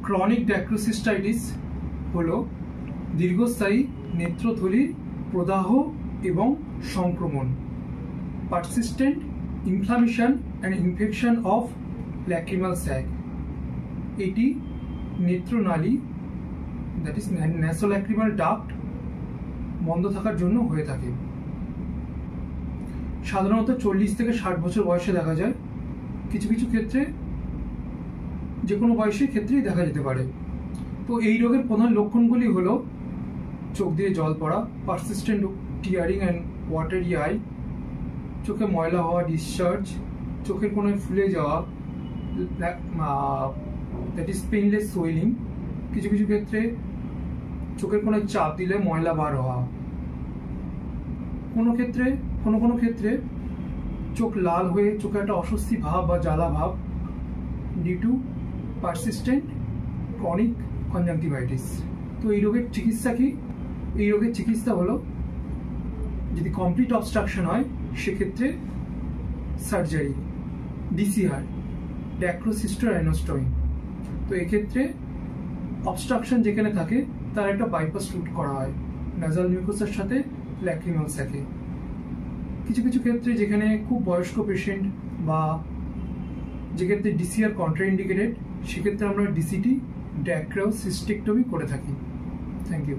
Chronic ড্যাক্রোসিস্টাইটিস হলো দীর্ঘস্থায়ী নেত্রথলির প্রদাহ এবং সংক্রমণ, persistent inflammation and infection of lacrimal sac. এটি নেত্রনালী দ্যাট ইজ ন্যাসোল্যাক্রিমাল ডাক্ট বন্ধ থাকার জন্য হয়ে থাকে। সাধারণত 40 থেকে 60 বছর বয়সে দেখা যায়, কিছু কিছু ক্ষেত্রে যে কোনো বয়সের ক্ষেত্রেই দেখা যেতে পারে। তো এই রোগের প্রধান লক্ষণগুলি হলো চোখ দিয়ে জল পড়া, persistent tearing and watery I, চোখে ময়লা হওয়া, ডিসচার্জ, চোখের কোণায় ফুলে যাওয়া দ্যাট ইজ পেইনলেস সোয়েলিং, কিছু কিছু ক্ষেত্রে চোখের কোণায় চাপ দিলে ময়লা বার হওয়া, কোনো ক্ষেত্রে চোখ লাল হয়ে চোখে একটা অস্বস্তি ভাব বা জ্বালা ভাব due to persistent chronic conjunctivitis. তো এই রোগের চিকিৎসা কি? এই রোগের চিকিৎসা হলো, যদি কমপ্লিট অবস্ট্রাকশন হয় সেক্ষেত্রে সার্জারি, ডিসিআর, ড্যাক্রোসিস্টোরাইনোস্টমি। তো এক্ষেত্রে অবস্ট্রাকশন যেখানে থাকে তার একটা বাইপাস রুট করা হয় নাসাল মিউকাসের সাথে ল্যাক্রিমাল স্যাকে। কিছু কিছু ক্ষেত্রে যেখানে খুব বয়স্ক পেশেন্ট বা যেক্ষেত্রে ডিসিআর কন্ট্রাইন্ডিকেটেড, সেক্ষেত্রে আমরা ডিসিটি ড্যাক্রোসিস্টেক্টমি করে থাকি। Thank you.